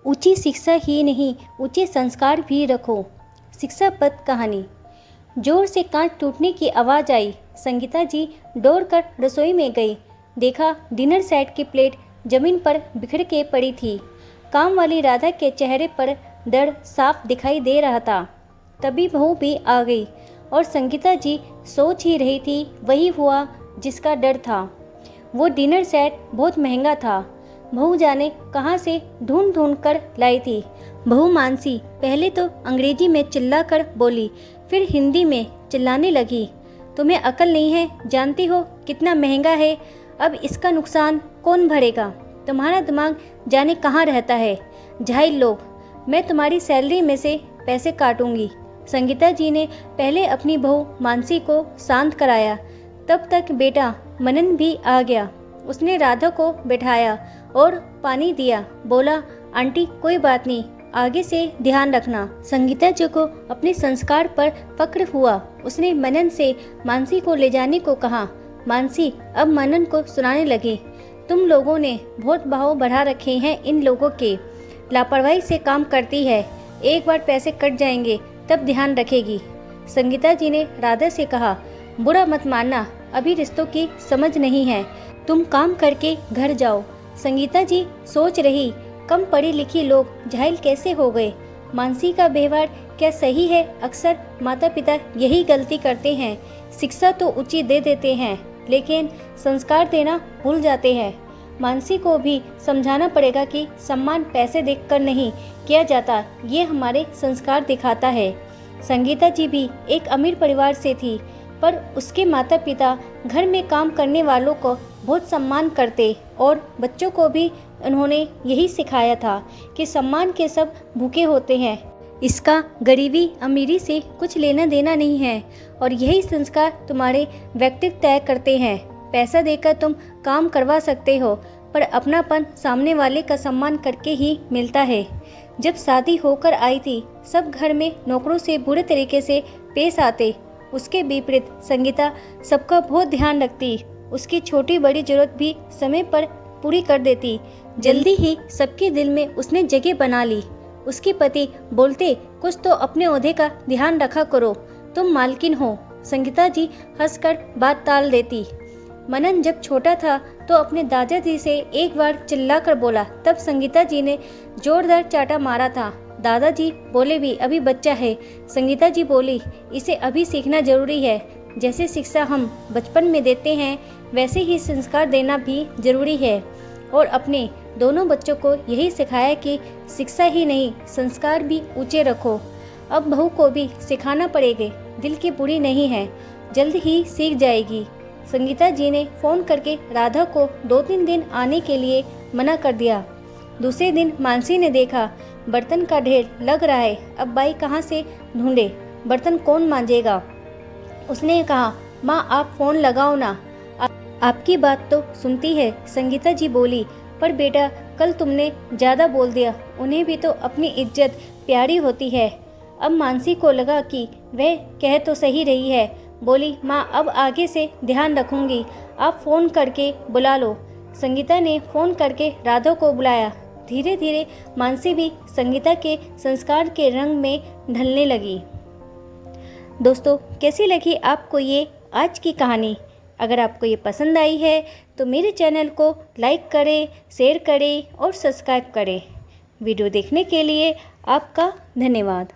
ऊंची शिक्षा ही नहीं, ऊंचे संस्कार भी रखो। शिक्षापद कहानी। जोर से कांच टूटने की आवाज़ आई। संगीता जी दौड़कर रसोई में गई। देखा डिनर सेट की प्लेट जमीन पर बिखर के पड़ी थी। काम वाली राधा के चेहरे पर डर साफ दिखाई दे रहा था। तभी बहू भी आ गई और संगीता जी सोच ही रही थी वही हुआ जिसका डर था। वो डिनर सेट बहुत महंगा था। बहू जाने कहाँ से ढूंढ ढूंढ कर लाई थी। बहू मानसी पहले तो अंग्रेजी में चिल्लाकर बोली, फिर हिंदी में चिल्लाने लगी। तुम्हें अकल नहीं है? जानती हो कितना महंगा है? अब इसका नुकसान कौन भरेगा? तुम्हारा दिमाग जाने कहाँ रहता है? जाहिल लोग, मैं तुम्हारी सैलरी में से पैसे काटूंगी। संगीता जी ने पहले अपनी बहू मानसी को शांत कराया। तब तक बेटा मनन भी आ गया। उसने राधा को बैठाया और पानी दिया। बोला, आंटी कोई बात नहीं, आगे से ध्यान रखना। संगीता जी को अपने संस्कार पर फक्र हुआ। उसने मनन से मानसी को ले जाने को कहा। मानसी अब मनन को सुनाने लगी, तुम लोगों ने बहुत भाव बढ़ा रखे हैं इन लोगों के। लापरवाही से काम करती है, एक बार पैसे कट जाएंगे तब ध्यान रखेगी। संगीता जी ने राधा से कहा, बुरा मत मानना, अभी रिश्तों की समझ नहीं है, तुम काम करके घर जाओ। संगीता जी सोच रही, कम पढ़ी लिखी लोग जाहिल कैसे हो गए? मानसी का व्यवहार क्या सही है? अक्सर माता पिता यही गलती करते हैं। शिक्षा तो ऊंची दे देते हैं लेकिन संस्कार देना भूल जाते हैं। मानसी को भी समझाना पड़ेगा कि सम्मान पैसे देखकर नहीं किया जाता, ये हमारे संस्कार दिखाता है। संगीता जी भी एक अमीर परिवार से थी, पर उसके माता पिता घर में काम करने वालों को बहुत सम्मान करते और बच्चों को भी उन्होंने यही सिखाया था कि सम्मान के सब भूखे होते हैं। इसका गरीबी अमीरी से कुछ लेना देना नहीं है और यही संस्कार तुम्हारे व्यक्तित्व तय करते हैं। पैसा देकर तुम काम करवा सकते हो, पर अपनापन सामने वाले का सम्मान करके ही मिलता है। जब शादी होकर आई थी, सब घर में नौकरों से बुरे तरीके से पेश आते। उसके विपरीत संगीता सबका बहुत ध्यान रखती। उसकी छोटी बड़ी जरूरत भी समय पर पूरी कर देती। जल्दी ही सबके दिल में उसने जगह बना ली। उसके पति बोलते, कुछ तो अपने ओहदे का ध्यान रखा करो, तुम मालकिन हो। संगीता जी हंसकर बात टाल देती। मनन जब छोटा था तो अपने दादाजी से एक बार चिल्लाकर बोला, तब संगीता जी ने जोरदार चाटा मारा था। दादाजी बोले भी अभी बच्चा है। संगीता जी बोली, इसे अभी सीखना जरूरी है। जैसे शिक्षा हम बचपन में देते हैं वैसे ही संस्कार देना भी जरूरी है। और अपने दोनों बच्चों को यही सिखाया कि शिक्षा ही नहीं संस्कार भी ऊंचे रखो। अब बहू को भी सिखाना पड़ेगा, दिल की बुरी नहीं है, जल्द ही सीख जाएगी। संगीता जी ने फ़ोन करके राधा को 2-3 दिन आने के लिए मना कर दिया। दूसरे दिन मानसी ने देखा बर्तन का ढेर लग रहा है, अब बाई कहाँ से ढूंढे, बर्तन कौन मांजेगा? उसने कहा, माँ आप फ़ोन लगाओ ना, आपकी बात तो सुनती है। संगीता जी बोली, पर बेटा कल तुमने ज़्यादा बोल दिया, उन्हें भी तो अपनी इज्जत प्यारी होती है। अब मानसी को लगा कि वह कह तो सही रही है। बोली, माँ अब आगे से ध्यान रखूंगी, आप फ़ोन करके बुला लो। संगीता ने फ़ोन करके राधा को बुलाया। धीरे धीरे मानसी भी संगीता के संस्कार के रंग में ढलने लगी। दोस्तों, कैसी लगी आपको ये आज की कहानी? अगर आपको ये पसंद आई है तो मेरे चैनल को लाइक करें, शेयर करें और सब्सक्राइब करें। वीडियो देखने के लिए आपका धन्यवाद।